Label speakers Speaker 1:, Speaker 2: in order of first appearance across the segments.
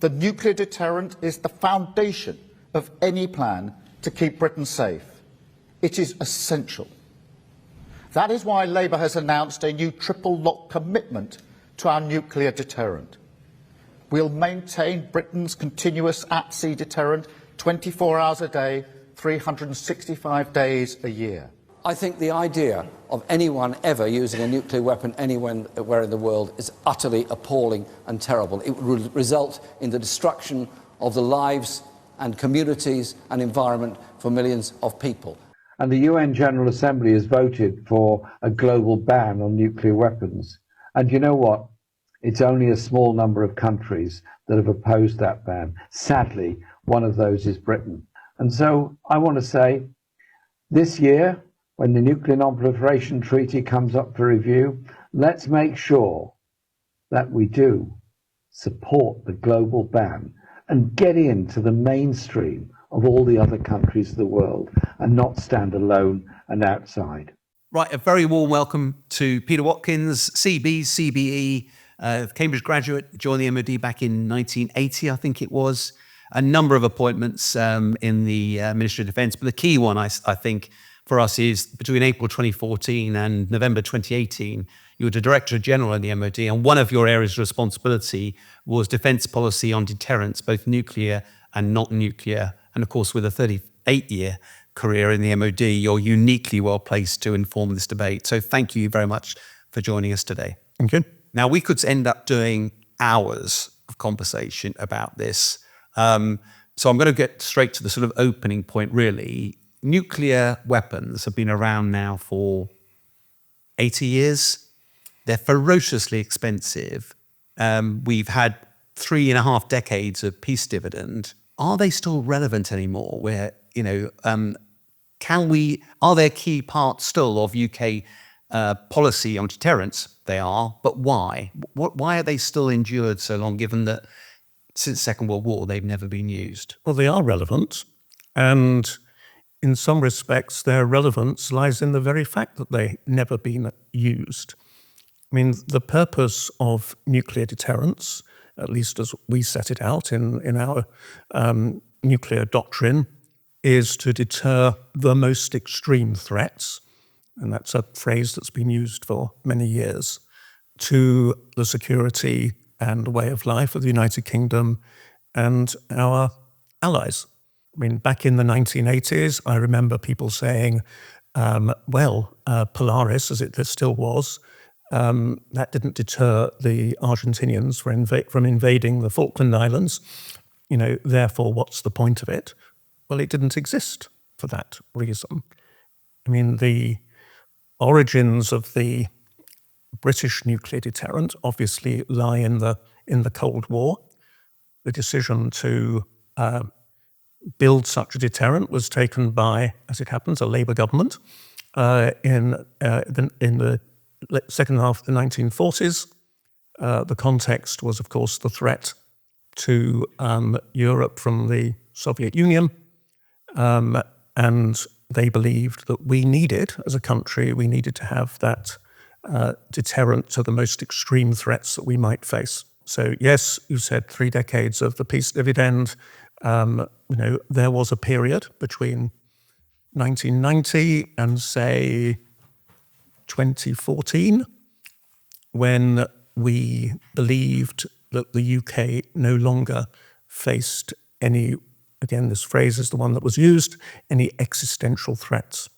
Speaker 1: The nuclear deterrent is the foundation of any plan to keep Britain safe. It is essential. That is why Labour has announced a new triple lock commitment to our nuclear deterrent. We'll maintain Britain's continuous at-sea deterrent 24 hours a day, 365 days a year.
Speaker 2: I think the idea of anyone ever using a nuclear weapon anywhere in the world is utterly appalling and terrible. It would result in the destruction of the lives and communities and environment for millions of people.
Speaker 3: And the UN General Assembly has voted for a global ban on nuclear weapons. And you know what? It's only a small number of countries that have opposed that ban. Sadly, one of those is Britain. And so I want to say, this year, when the Nuclear Non-Proliferation Treaty comes up for review, let's make sure that we do support the global ban and get into the mainstream of all the other countries of the world and not stand alone and outside.
Speaker 4: Right, a very warm welcome to Peter Watkins, CBE, Cambridge graduate, joined the MOD back in 1980, I think it was. A number of appointments in the Ministry of Defence, but the key one, I think, for us is between April 2014 and November 2018, you were the Director General in the MOD, and one of your areas of responsibility was defence policy on deterrence, both nuclear and not nuclear. And of course, with a 38-year career in the MOD, you're uniquely well placed to inform this debate. So thank you very much for joining us today.
Speaker 5: Thank you.
Speaker 4: Now, we could end up doing hours of conversation about this. So I'm going to get straight to the sort of opening point, really. Nuclear weapons have been around now for 80 years. They're ferociously expensive. We've had 3.5 decades of peace dividend. Are they still relevant anymore? Where, are there key parts still of UK policy on deterrence? They are, but why? Why are they still endured so long, given that since the Second World War, they've never been used?
Speaker 5: Well, they are relevant, and in some respects, their relevance lies in the very fact that they've never been used. I mean, the purpose of nuclear deterrence, at least as we set it out in our nuclear doctrine, is to deter the most extreme threats, and that's a phrase that's been used for many years, to the security and way of life of the United Kingdom and our allies. I mean, back in the 1980s, I remember people saying, Polaris, as it still was, that didn't deter the Argentinians from invading the Falkland Islands. Therefore, what's the point of it? Well, it didn't exist for that reason. I mean, the origins of the British nuclear deterrent obviously lie in the Cold War. The decision to build such a deterrent was taken by, as it happens, a Labour government in the second half of the 1940s. The context was, of course, the threat to Europe from the Soviet Union, and they believed that we needed, as a country, we needed to have that deterrent to the most extreme threats that we might face. So yes, you said 3 decades of the peace dividend. There was a period between 1990 and, say, 2014 when we believed that the UK no longer faced any, again, this phrase is the one that was used, any existential threats.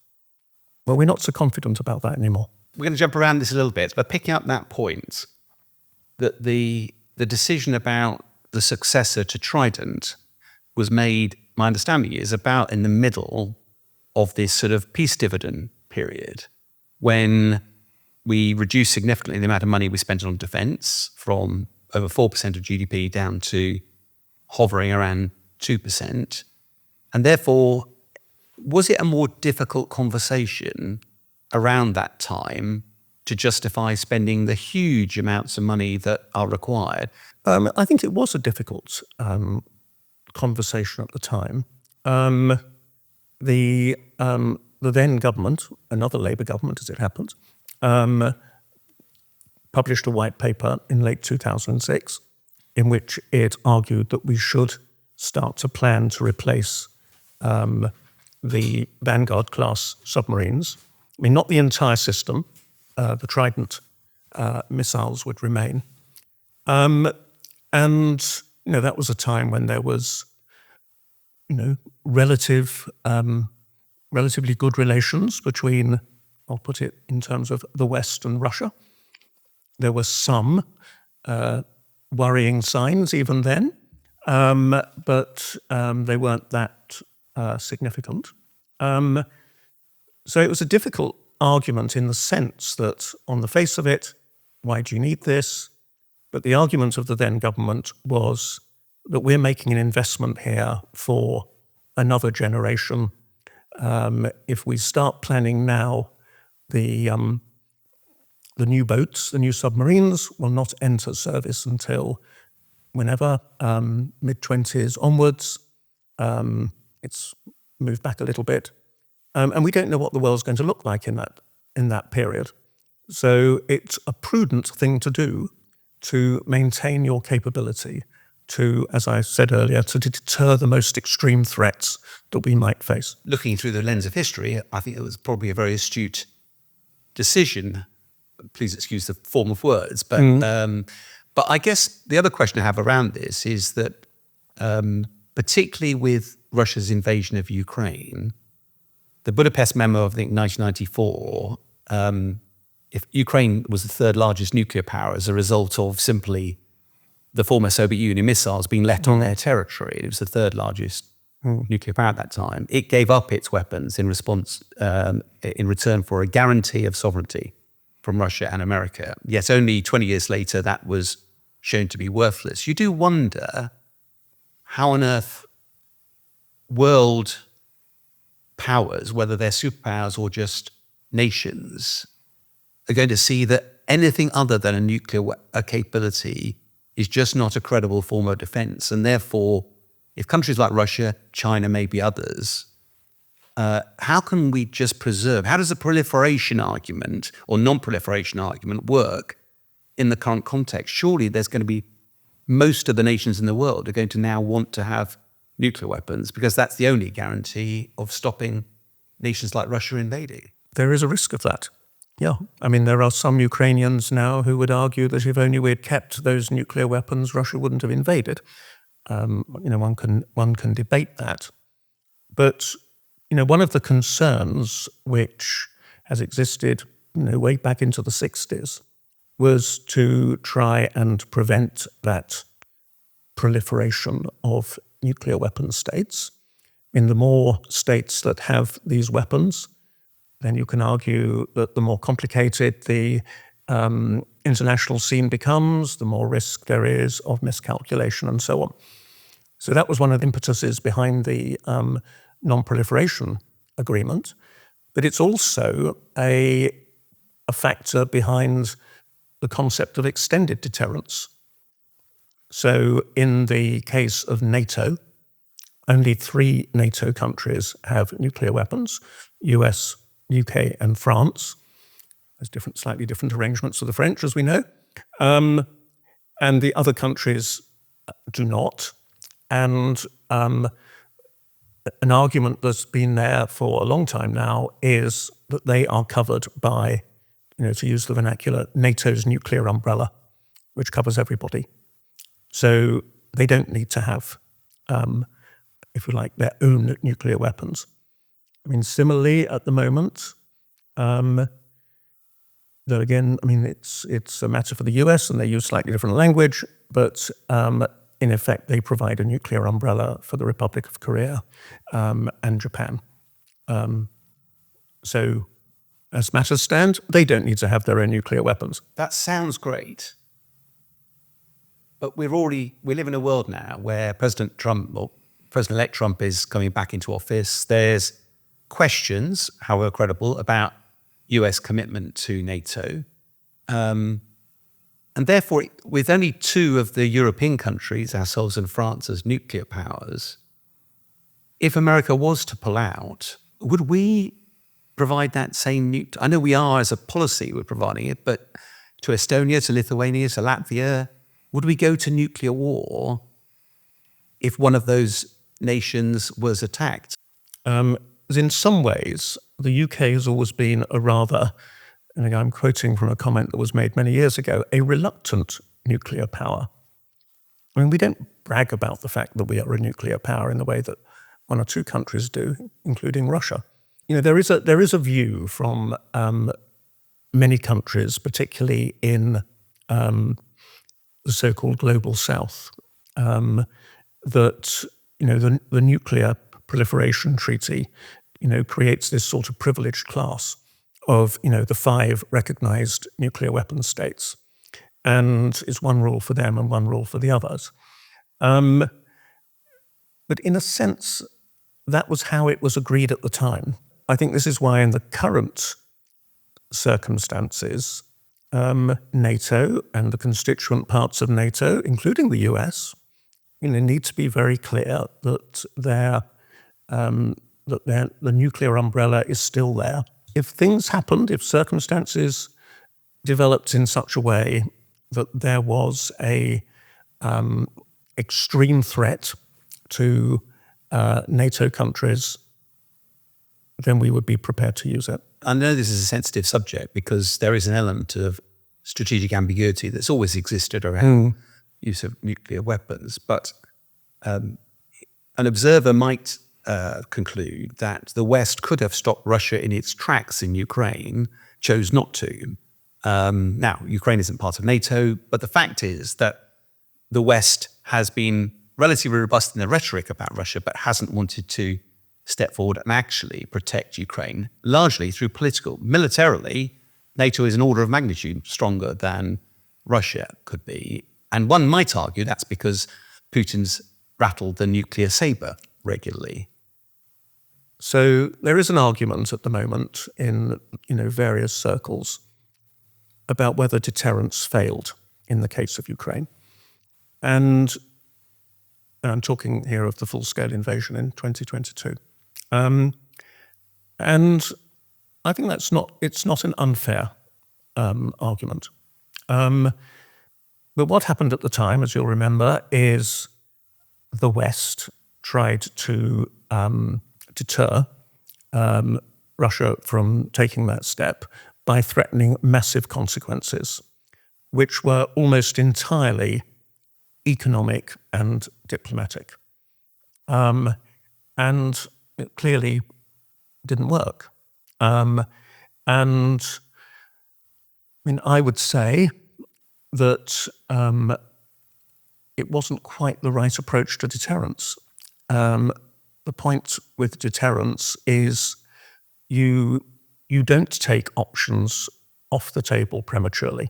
Speaker 5: Well, we're not so confident about that anymore.
Speaker 4: We're going to jump around this a little bit, but picking up that point, that the decision about the successor to Trident was made, my understanding is, about in the middle of this sort of peace dividend period, when we reduced significantly the amount of money we spent on defence from over 4% of GDP down to hovering around 2%. And therefore, was it a more difficult conversation around that time to justify spending the huge amounts of money that are required?
Speaker 5: I think it was a difficult conversation at the time. The then government, another Labour government as it happened, published a white paper in late 2006 in which it argued that we should start to plan to replace the Vanguard-class submarines. I mean, not the entire system. The Trident missiles would remain. And, that was a time when there was, relatively good relations between, I'll put it in terms of the West and Russia. There were some worrying signs even then, but they weren't that significant. So it was a difficult argument in the sense that on the face of it, why do you need this? But the argument of the then government was that we're making an investment here for another generation. If we start planning now, the new boats, the new submarines will not enter service until whenever, mid-20s onwards. It's moved back a little bit. And we don't know what the world's going to look like in that period. So it's a prudent thing to do to maintain your capability to, as I said earlier, to deter the most extreme threats that we might face.
Speaker 4: Looking through the lens of history, I think it was probably a very astute decision. Please excuse the form of words, but I guess the other question I have around this is that, particularly with Russia's invasion of Ukraine, the Budapest Memo of, I think, 1994, if Ukraine was the third largest nuclear power as a result of simply the former Soviet Union missiles being let on their territory. It was the third largest nuclear power at that time. It gave up its weapons in response, in return for a guarantee of sovereignty from Russia and America. Yet only 20 years later, that was shown to be worthless. You do wonder how on earth world powers, whether they're superpowers or just nations, are going to see that anything other than a nuclear capability is just not a credible form of defense. And therefore, if countries like Russia, China, maybe others, how can we just preserve? How does the proliferation argument or non-proliferation argument work in the current context? Surely there's going to be most of the nations in the world are going to now want to have nuclear weapons because that's the only guarantee of stopping nations like Russia invading.
Speaker 5: There is a risk of that. Yeah, I mean, there are some Ukrainians now who would argue that if only we had kept those nuclear weapons, Russia wouldn't have invaded. One can debate that. But, one of the concerns which has existed, way back into the 60s was to try and prevent that proliferation of nuclear weapon states. In the more states that have these weapons, then you can argue that the more complicated the international scene becomes, the more risk there is of miscalculation and so on. So that was one of the impetuses behind the non-proliferation agreement. But it's also a factor behind the concept of extended deterrence. So in the case of NATO, only 3 NATO countries have nuclear weapons: US, UK and France. There's slightly different arrangements for the French, as we know. And the other countries do not. And an argument that's been there for a long time now is that they are covered by, to use the vernacular, NATO's nuclear umbrella, which covers everybody. So they don't need to have, if you like, their own nuclear weapons. I mean, similarly, at the moment, though again, I mean, it's a matter for the US and they use slightly different language, but in effect, they provide a nuclear umbrella for the Republic of Korea and Japan. So as matters stand, they don't need to have their own nuclear weapons.
Speaker 4: That sounds great. But we live in a world now where President Trump, or President-elect Trump, is coming back into office. There's questions, however credible, about US commitment to NATO. And therefore, with only 2 of the European countries, ourselves and France, as nuclear powers, if America was to pull out, would we provide that same I know we are, as a policy, we're providing it, but to Estonia, to Lithuania, to Latvia, would we go to nuclear war if one of those nations was attacked?
Speaker 5: In some ways, the UK has always been a rather, and I'm quoting from a comment that was made many years ago, a reluctant nuclear power. I mean, we don't brag about the fact that we are a nuclear power in the way that one or two countries do, including Russia. You know, there is a view from many countries, particularly in the so-called global south, that, you know, the nuclear proliferation treaty, you know, creates this sort of privileged class of, you know, the 5 recognized nuclear weapon states, and it's one rule for them and one rule for the others. But in a sense, that was how it was agreed at the time. I think this is why in the current circumstances, NATO and the constituent parts of NATO, including the US, you know, need to be very clear that the nuclear umbrella is still there. If things happened, if circumstances developed in such a way that there was a extreme threat to NATO countries, then we would be prepared to use it.
Speaker 4: I know this is a sensitive subject because there is an element of strategic ambiguity that's always existed around use of nuclear weapons, but an observer might conclude that the West could have stopped Russia in its tracks in Ukraine, chose not to. Now, Ukraine isn't part of NATO, but the fact is that the West has been relatively robust in the rhetoric about Russia, but hasn't wanted to step forward and actually protect Ukraine, largely through political. Militarily, NATO is an order of magnitude stronger than Russia could be. And one might argue that's because Putin's rattled the nuclear saber regularly.
Speaker 5: So there is an argument at the moment in, you know, various circles about whether deterrence failed in the case of Ukraine. And I'm talking here of the full-scale invasion in 2022. And I think it's not an unfair argument. But what happened at the time, as you'll remember, is the West tried to deter Russia from taking that step by threatening massive consequences, which were almost entirely economic and diplomatic. And it clearly didn't work. And I mean, I would say that it wasn't quite the right approach to deterrence. The point with deterrence is you don't take options off the table prematurely.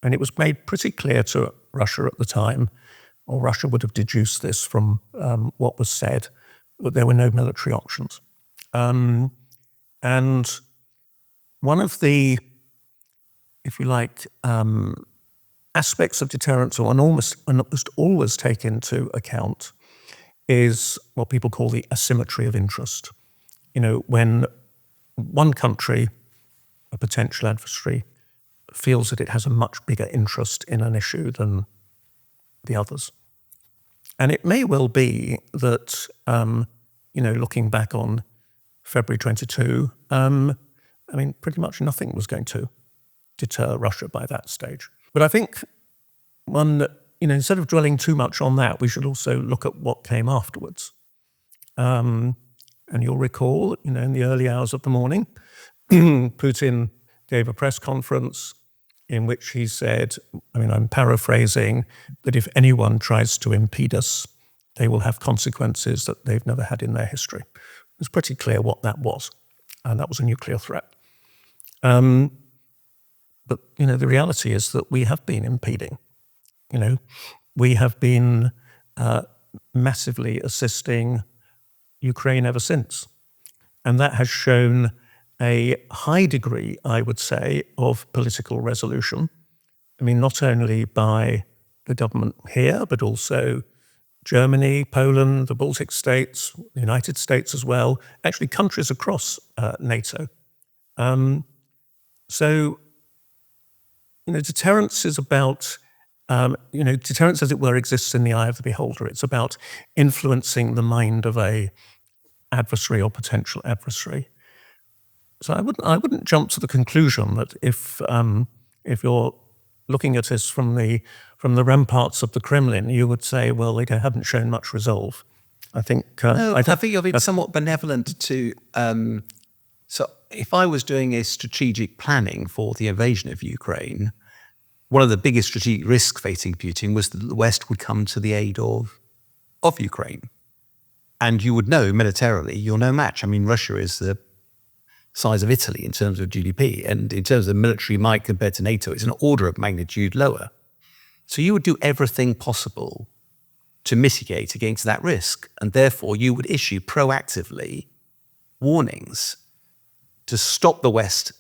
Speaker 5: And it was made pretty clear to Russia at the time, or Russia would have deduced this from what was said, that there were no military options. And one of the, if you like, aspects of deterrence, or one almost always take into account, is what people call the asymmetry of interest. You know, when one country, a potential adversary, feels that it has a much bigger interest in an issue than the others. And it may well be that, you know, looking back on February 22, I mean, pretty much nothing was going to deter Russia by that stage. But I think you know, instead of dwelling too much on that, we should also look at what came afterwards. And you'll recall, you know, in the early hours of the morning, Putin gave a press conference in which he said, I mean, I'm paraphrasing, that if anyone tries to impede us, they will have consequences that they've never had in their history. It was pretty clear what that was, and that was a nuclear threat. But, you know, the reality is that we have been impeding. You know, we have been massively assisting Ukraine ever since. And that has shown a high degree, I would say, of political resolution. I mean, not only by the government here, but also Germany, Poland, the Baltic states, the United States as well, actually countries across NATO. So, you know, deterrence is about Deterrence, as it were, exists in the eye of the beholder. It's about influencing the mind of a adversary or potential adversary. So I wouldn't jump to the conclusion that if you're looking at this from the ramparts of the Kremlin, you would say, well, they haven't shown much resolve. I think
Speaker 4: I think you're being somewhat benevolent to. So if I was doing a strategic planning for the invasion of Ukraine, one of the biggest strategic risks facing Putin was that the West would come to the aid of Ukraine. And you would know militarily, you're no match. I mean, Russia is the size of Italy in terms of GDP, and in terms of military might compared to NATO, it's an order of magnitude lower. So you would do everything possible to mitigate against that risk, and therefore you would issue proactively warnings to stop the West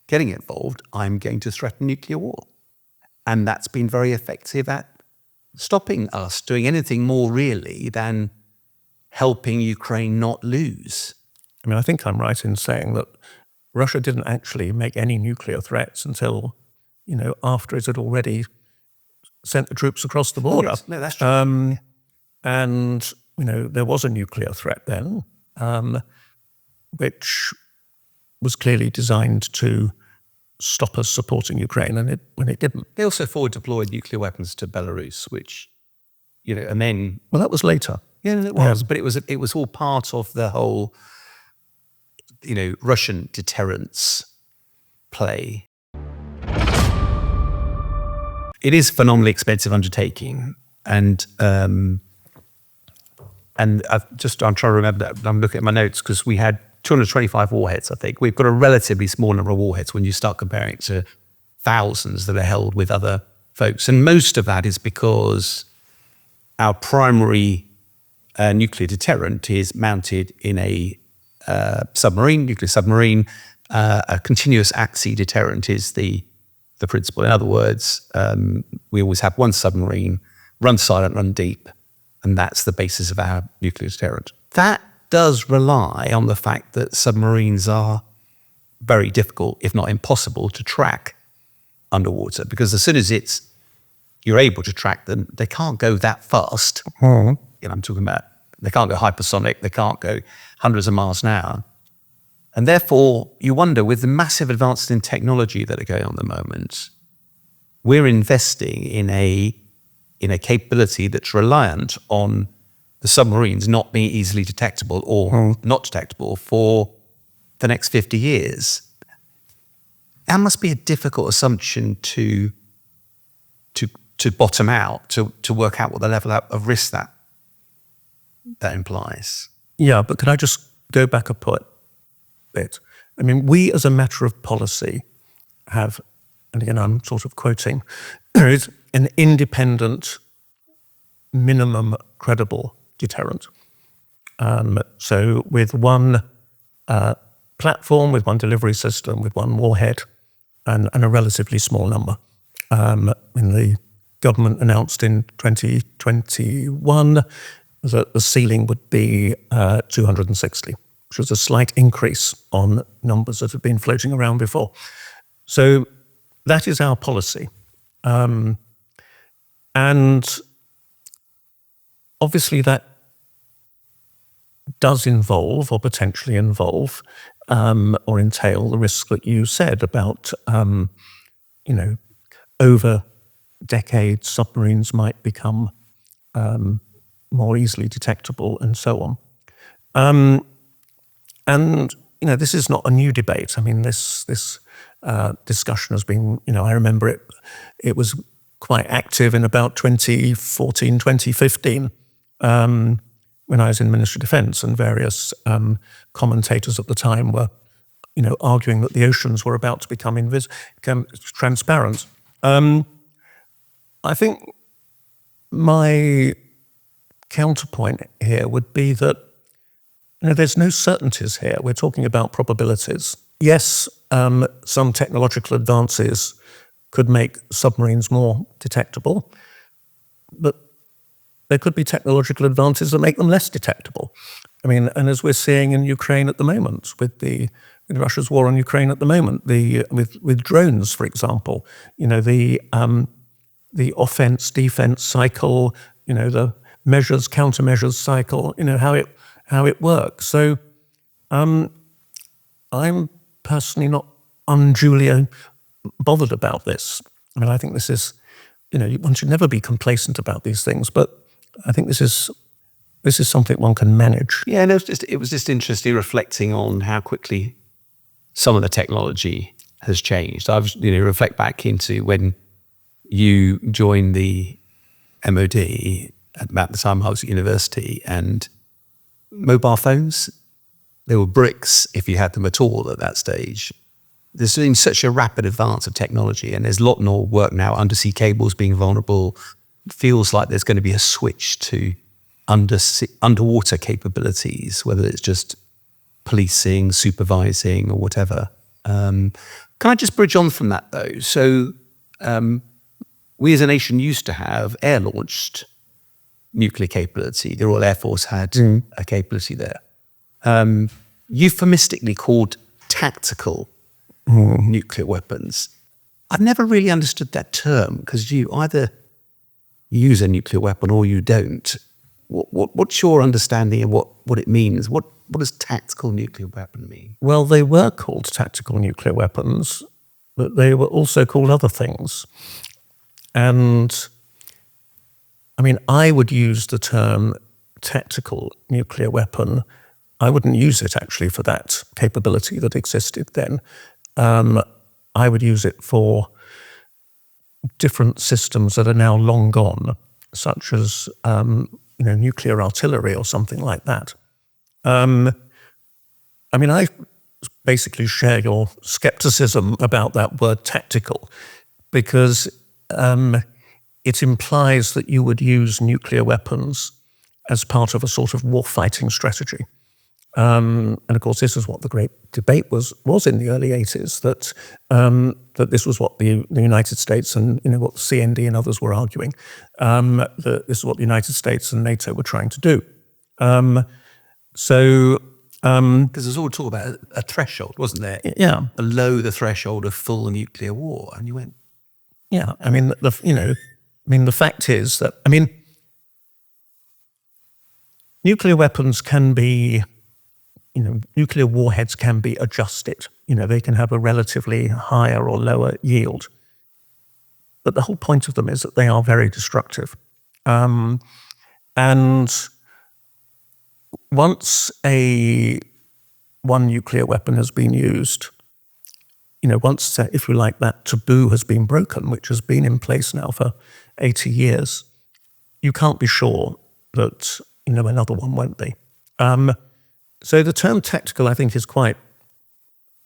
Speaker 4: getting involved. I'm going to threaten nuclear war. And that's been very effective at stopping us doing anything more really than helping Ukraine not lose.
Speaker 5: I mean, I think I'm right in saying that Russia didn't actually make any nuclear threats until, after it had already sent the troops across the border.
Speaker 4: Yes. No, that's true.
Speaker 5: And, there was a nuclear threat then, which was clearly designed to stop us supporting Ukraine, and when it didn't.
Speaker 4: They also forward deployed nuclear weapons to Belarus, which, and then...
Speaker 5: Well, that was later.
Speaker 4: Yeah, it was, but it was all part of the whole, Russian deterrence play. It is a phenomenally expensive undertaking, and I'm trying to remember that. I'm looking at my notes because we had 225 warheads, I think. We've got a relatively small number of warheads when you start comparing it to thousands that are held with other folks. And most of that is because our primary nuclear deterrent is mounted in a nuclear submarine. A continuous at-sea deterrent is the principle. In other words, we always have one submarine, run silent, run deep, and that's the basis of our nuclear deterrent. That does rely on the fact that submarines are very difficult, if not impossible, to track underwater, because as soon as you're able to track them, they can't go that fast. I'm talking about, they can't go hypersonic, they can't go hundreds of miles an hour. And therefore, you wonder, with the massive advances in technology that are going on at the moment, we're investing in a capability that's reliant on the submarines not being easily detectable or not detectable for the next 50 years. That must be a difficult assumption to bottom out, to work out what the level of risk that implies.
Speaker 5: Yeah, but could I just go back a bit? I mean, we as a matter of policy have, and again I'm sort of quoting, there is an independent, minimum credible deterrent. So with one platform, with one delivery system, with one warhead, and a relatively small number. The government announced in 2021 that the ceiling would be 260, which was a slight increase on numbers that had been floating around before. So that is our policy. And obviously that does involve, or potentially involve, or entail the risk that you said about, over decades, submarines might become more easily detectable and so on. And this is not a new debate. I mean, this discussion has been, I remember it was quite active in about 2014, 2015, when I was in Ministry of Defence, and various commentators at the time were, arguing that the oceans were about to become transparent. I think my counterpoint here would be that there's no certainties here. We're talking about probabilities. Yes, some technological advances could make submarines more detectable, but there could be technological advances that make them less detectable. I mean, and as we're seeing in Ukraine at the moment, with Russia's war on Ukraine at the moment, with drones, for example, the offense defense cycle, the measures countermeasures cycle, how it works. So I'm personally not unduly bothered about this. I mean, I think this is, one should never be complacent about these things, but I think this is something one can manage.
Speaker 4: Yeah, and it was just interesting reflecting on how quickly some of the technology has changed. I've reflect back into when you joined the MOD at about the time I was at university, and mobile phones, they were bricks if you had them at all at that stage. There's been such a rapid advance of technology, and there's a lot more work now, undersea cables being vulnerable. It feels like there's going to be a switch to underwater capabilities, whether it's just policing, supervising, or whatever. Can I just bridge on from that, though? So we as a nation used to have air-launched nuclear capability. The Royal Air Force had a capability there. Euphemistically called tactical nuclear weapons. I've never really understood that term, because you either use a nuclear weapon or you don't. What's your understanding of what it means? What does tactical nuclear weapon mean?
Speaker 5: Well, they were called tactical nuclear weapons, but they were also called other things. And I mean, I would use the term tactical nuclear weapon. I wouldn't use it actually for that capability that existed then. I would use it for different systems that are now long gone, such as nuclear artillery or something like that. I mean, I basically share your skepticism about that word tactical, because it implies that you would use nuclear weapons as part of a sort of war-fighting strategy. And of course, this is what the great debate was in the early 80s, that this was what the United States and what the CND and others were arguing, that this is what the United States and NATO were trying to do.
Speaker 4: Because there's all talk about a threshold, wasn't there?
Speaker 5: Yeah.
Speaker 4: Below the threshold of full nuclear war, and you went.
Speaker 5: Yeah, I mean, the fact is that nuclear weapons can be. Nuclear warheads can be adjusted. They can have a relatively higher or lower yield. But the whole point of them is that they are very destructive. And once one nuclear weapon has been used, once, if you like, that taboo has been broken, which has been in place now for 80 years, you can't be sure that, another one won't be. So the term tactical, I think, is quite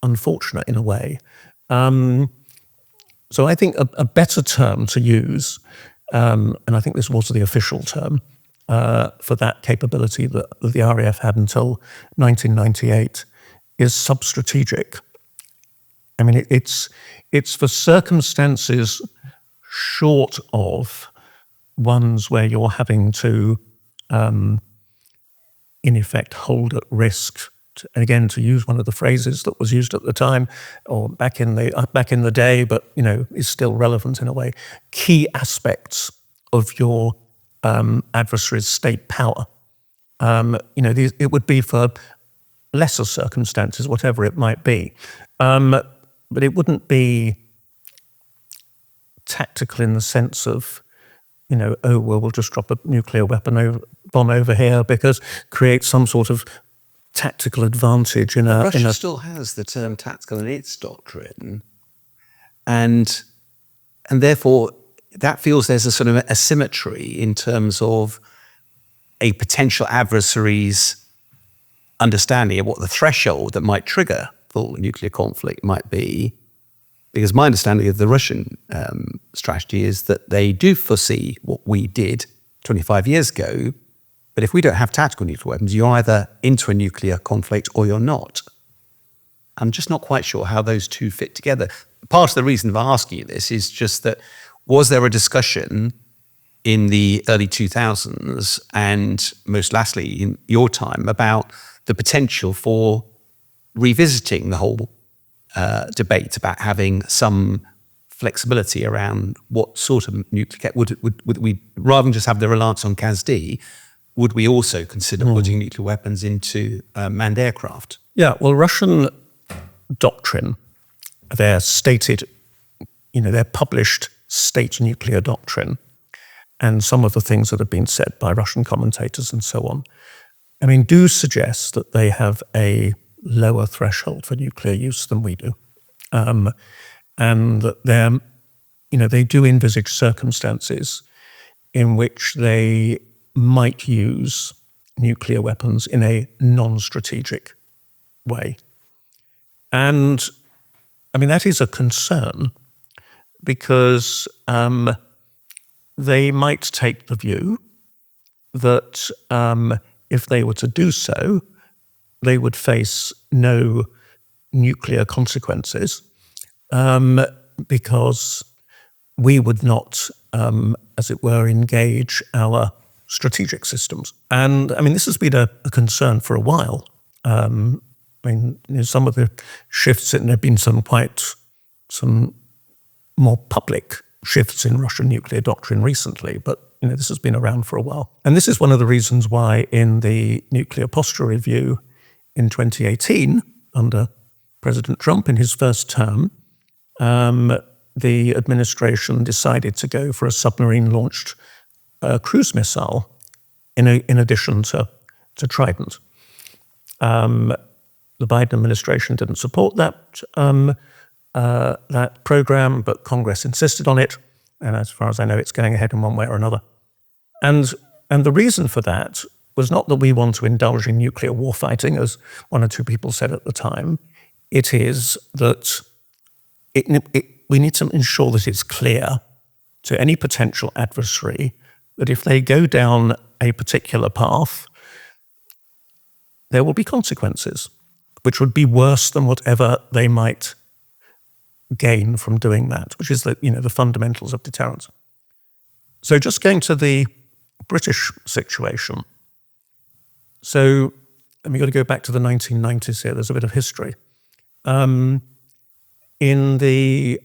Speaker 5: unfortunate in a way. So I think a better term to use, and I think this was the official term for that capability that the RAF had until 1998, is substrategic. I mean, it's for circumstances short of ones where you're having to in effect, hold at risk, again, to use one of the phrases that was used at the time or back in the day, but is still relevant in a way, key aspects of your adversary's state power. It would be for lesser circumstances, whatever it might be, but it wouldn't be tactical in the sense of, we'll just drop a nuclear bomb over here because create some sort of tactical advantage in a...
Speaker 4: Russia still has the term tactical in its doctrine, and therefore that feels there's a sort of asymmetry in terms of a potential adversary's understanding of what the threshold that might trigger full nuclear conflict might be. Because my understanding of the Russian strategy is that they do foresee what we did 25 years ago, but if we don't have tactical nuclear weapons, you're either into a nuclear conflict or you're not. I'm just not quite sure how those two fit together. Part of the reason for asking you this is just that, was there a discussion in the early 2000s and most lastly in your time about the potential for revisiting the whole debate about having some flexibility around what sort of nuclear would we, rather than just have the reliance on CASD, would we also consider putting nuclear weapons into manned aircraft?
Speaker 5: Yeah, well, Russian doctrine, their stated, their published state nuclear doctrine, and some of the things that have been said by Russian commentators and so on, do suggest that they have a lower threshold for nuclear use than we do. And that they do envisage circumstances in which they might use nuclear weapons in a non-strategic way. And that is a concern because they might take the view that if they were to do so, they would face no nuclear consequences because we would not, as it were, engage our strategic systems. And this has been a concern for a while. Some of the shifts, and there have been some more public shifts in Russian nuclear doctrine recently, but this has been around for a while. And this is one of the reasons why in the Nuclear Posture Review in 2018, under President Trump in his first term, the administration decided to go for a submarine-launched cruise missile in addition to Trident. The Biden administration didn't support that program, but Congress insisted on it, and as far as I know, it's going ahead in one way or another. And the reason for that was not that we want to indulge in nuclear warfighting, as one or two people said at the time. It is that we need to ensure that it's clear to any potential adversary that if they go down a particular path, there will be consequences, which would be worse than whatever they might gain from doing that, which is the fundamentals of deterrence. So just going to the British situation. So we've got to go back to the 1990s here. There's a bit of history. In the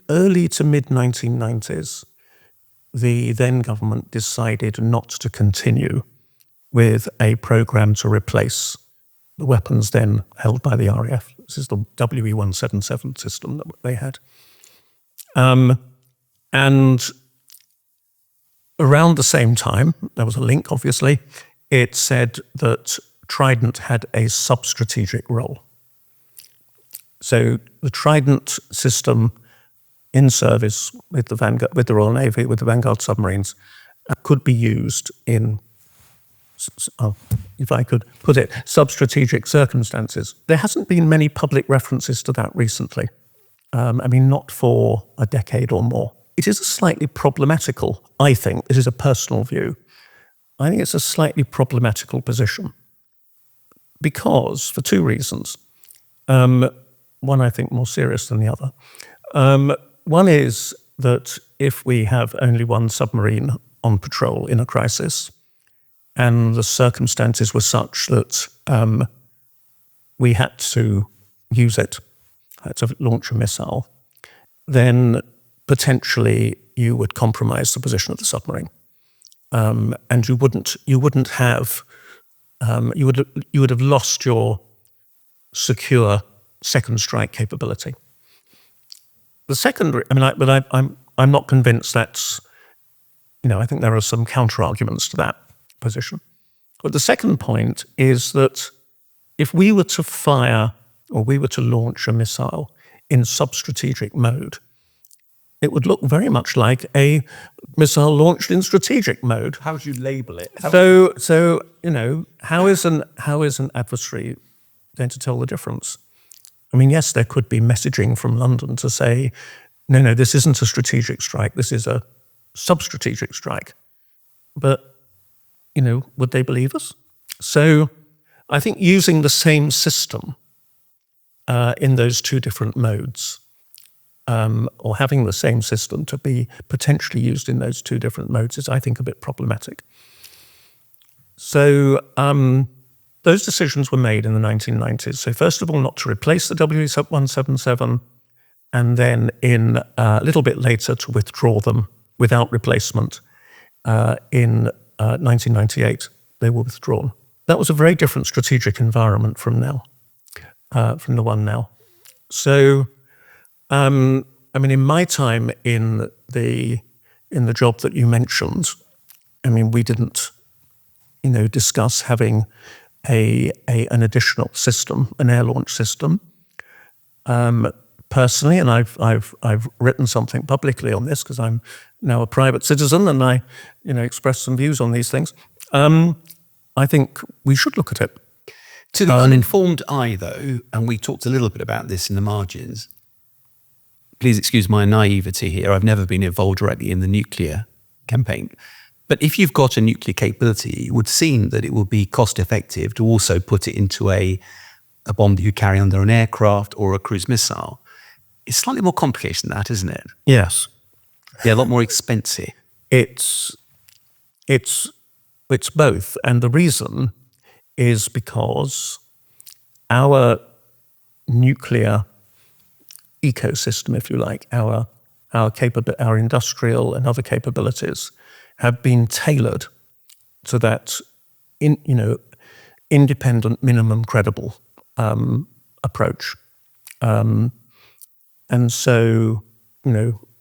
Speaker 5: early to mid-1990s, the then government decided not to continue with a program to replace the weapons then held by the RAF. This is the WE-177 system that they had. And around the same time, there was a link, obviously, it said that Trident had a sub-strategic role. So the Trident system in service with the Royal Navy, with the Vanguard submarines, could be used in, if I could put it, sub-strategic circumstances. There hasn't been many public references to that recently. Not for a decade or more. It is a slightly problematical, I think, this is a personal view, I think it's a slightly problematical position because, for two reasons. One, I think, more serious than the other. One is that if we have only one submarine on patrol in a crisis, and the circumstances were such that we had to use it, had to launch a missile, then potentially you would compromise the position of the submarine, and you would have lost your secure second strike capability. The second, I'm not convinced that's, I think there are some counter arguments to that position. But the second point is that if we were to fire or we were to launch a missile in sub-strategic mode, it would look very much like a missile launched in strategic mode.
Speaker 4: How would you label it?
Speaker 5: How is an adversary going to tell the difference? Yes, there could be messaging from London to say, no, this isn't a strategic strike, this is a sub-strategic strike. But, would they believe us? So I think using the same system in those two different modes, or having the same system to be potentially used in those two different modes is, I think, a bit problematic. So those decisions were made in the 1990s. So first of all, not to replace the WE-177, and then a little bit later to withdraw them without replacement. In 1998, they were withdrawn. That was a very different strategic environment from the one now. So, I mean, in my time in the job that you mentioned, I mean, we didn't, discuss having an additional system, an air launch system. Personally, and I've written something publicly on this because I'm now a private citizen and I, express some views on these things. I think we should look at it.
Speaker 4: To the uninformed eye, though, and we talked a little bit about this in the margins, please excuse my naivety here. I've never been involved directly in the nuclear campaign. But if you've got a nuclear capability, it would seem that it would be cost effective to also put it into a bomb that you carry under an aircraft or a cruise missile. It's slightly more complicated than that, isn't it?
Speaker 5: Yes.
Speaker 4: Yeah, a lot more expensive.
Speaker 5: It's both. And the reason is because our nuclear ecosystem, if you like, our industrial and other capabilities have been tailored to that independent, minimum credible approach. And so,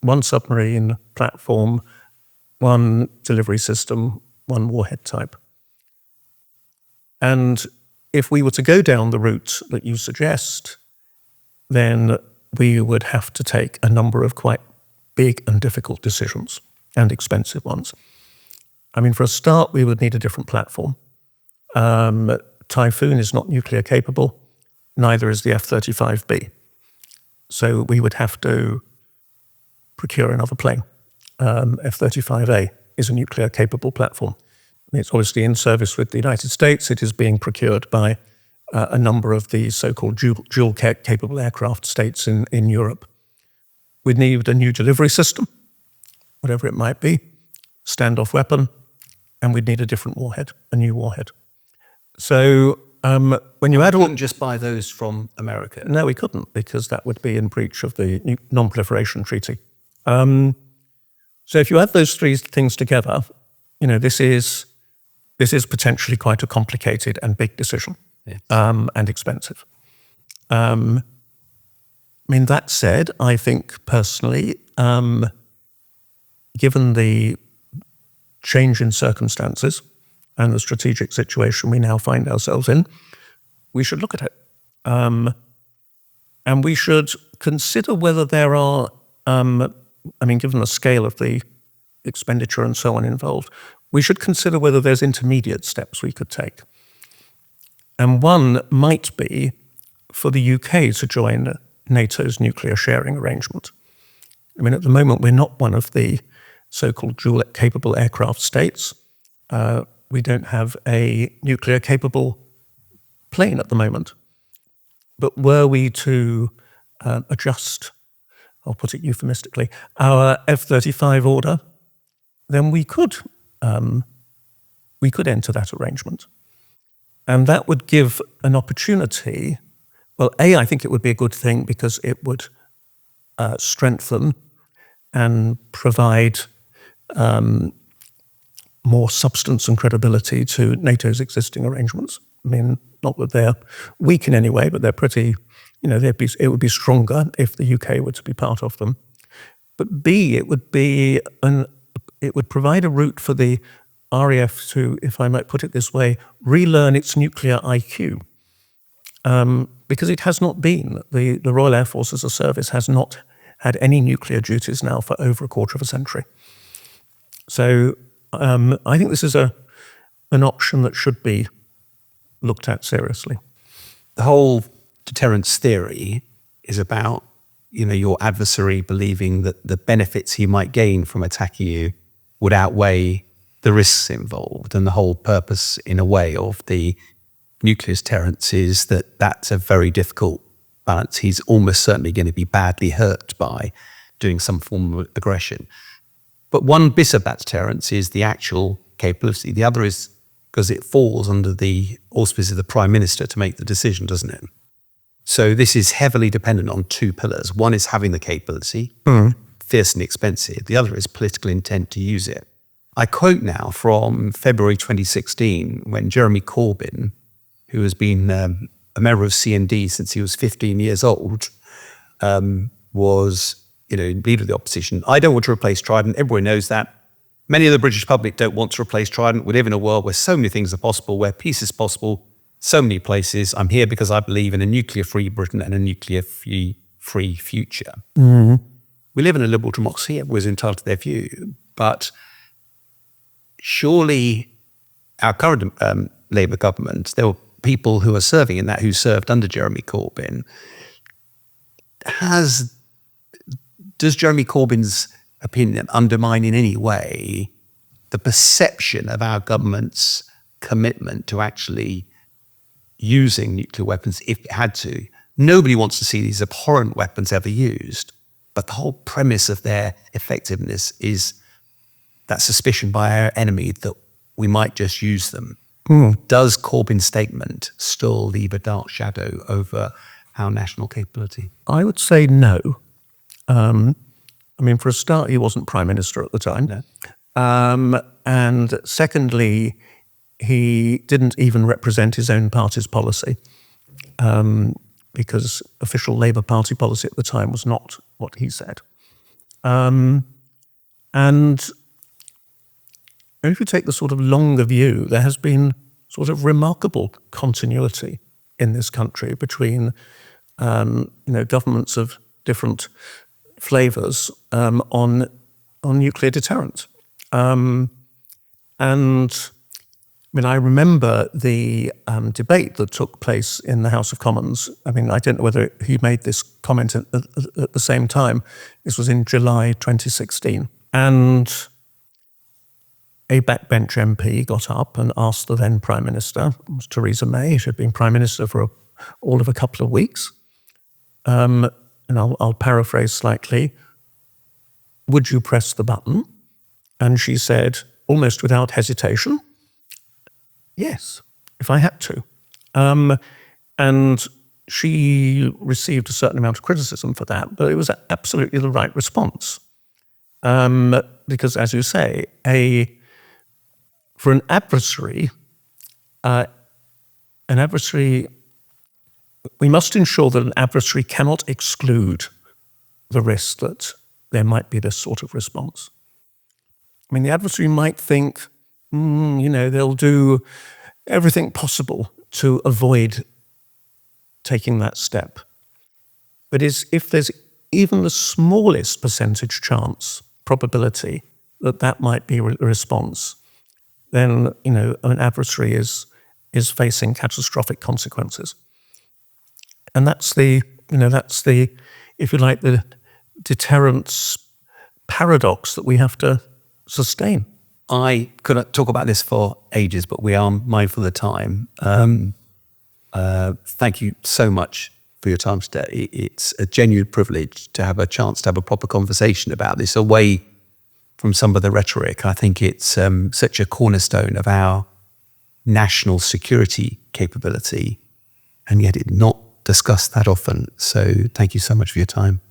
Speaker 5: one submarine platform, one delivery system, one warhead type. And if we were to go down the route that you suggest, then we would have to take a number of quite big and difficult decisions, and expensive ones. I mean, for a start, we would need a different platform. Typhoon is not nuclear capable, neither is the F-35B. So we would have to procure another plane. F-35A is a nuclear capable platform. It's obviously in service with the United States. It is being procured by a number of the so-called dual capable aircraft states in Europe. We'd need a new delivery system, whatever it might be, standoff weapon, and we'd need a different warhead, a new warhead. So when you add all...
Speaker 4: couldn't just buy those from America?
Speaker 5: No, we couldn't, because that would be in breach of the Non-Proliferation Treaty. So if you add those three things together, this is potentially quite a complicated and big decision, yes. And expensive. I mean, that said, I think personally, given the change in circumstances and the strategic situation we now find ourselves in, we should look at it. And we should consider whether there are, given the scale of the expenditure and so on involved, we should consider whether there's intermediate steps we could take. And one might be for the UK to join NATO's nuclear sharing arrangement. I mean, at the moment, we're not one of the so-called dual-capable aircraft states. We don't have a nuclear-capable plane at the moment. But were we to adjust, I'll put it euphemistically, our F-35 order, then we could enter that arrangement. And that would give an opportunity. Well, I think it would be a good thing because it would strengthen and provide more substance and credibility to NATO's existing arrangements. I mean, not that they're weak in any way, but they're pretty, it would be stronger if the UK were to be part of them. But B, it would provide a route for the RAF to, if I might put it this way, relearn its nuclear IQ. Because it has not been, the Royal Air Force as a service has not had any nuclear duties now for over a quarter of a century. So I think this is an option that should be looked at seriously.
Speaker 4: The whole deterrence theory is about, your adversary believing that the benefits he might gain from attacking you would outweigh the risks involved. And the whole purpose, in a way, of the nuclear deterrence is that that's a very difficult balance. He's almost certainly going to be badly hurt by doing some form of aggression. But one bit of that deterrence is the actual capability. The other is because it falls under the auspices of the Prime Minister to make the decision, doesn't it? So this is heavily dependent on two pillars. One is having the capability, fiercely expensive. The other is political intent to use it. I quote now from February 2016, when Jeremy Corbyn, who has been a member of CND since he was 15 years old, was leader of the opposition. I don't want to replace Trident. Everybody knows that. Many of the British public don't want to replace Trident. We live in a world where so many things are possible, where peace is possible, so many places. I'm here because I believe in a nuclear-free Britain and a nuclear-free future. We live in a liberal democracy. Everyone's entitled to their view. But surely our current Labour government, there were people who are serving in that, who served under Jeremy Corbyn. Does Jeremy Corbyn's opinion undermine in any way the perception of our government's commitment to actually using nuclear weapons if it had to? Nobody wants to see these abhorrent weapons ever used, but the whole premise of their effectiveness is that suspicion by our enemy that we might just use them. Does Corbyn's statement still leave a dark shadow over our national capability?
Speaker 5: I would say no. For a start, he wasn't Prime Minister at the time.
Speaker 4: No.
Speaker 5: And secondly, he didn't even represent his own party's policy, because official Labour Party policy at the time was not what he said. And if you take the sort of longer view, there has been sort of remarkable continuity in this country between governments of different flavours on nuclear deterrent. I remember the debate that took place in the House of Commons. I don't know whether he made this comment at the same time. This was in July 2016. And a backbench MP got up and asked the then Prime Minister, it was Theresa May, she had been Prime Minister for all of a couple of weeks, and I'll paraphrase slightly, would you press the button? And she said, almost without hesitation, yes, if I had to. And she received a certain amount of criticism for that, but it was absolutely the right response. Because, as you say, for an adversary, we must ensure that an adversary cannot exclude the risk that there might be this sort of response. The adversary might think, they'll do everything possible to avoid taking that step. But if there's even the smallest percentage chance, probability, that might be a response, then, an adversary is facing catastrophic consequences. And that's the, if you like, the deterrence paradox that we have to sustain.
Speaker 4: I could talk about this for ages, but we are mindful of the time. Thank you so much for your time today. It's a genuine privilege to have a chance to have a proper conversation about this away from some of the rhetoric. I think it's such a cornerstone of our national security capability, and yet it's not discussed that often. So thank you so much for your time.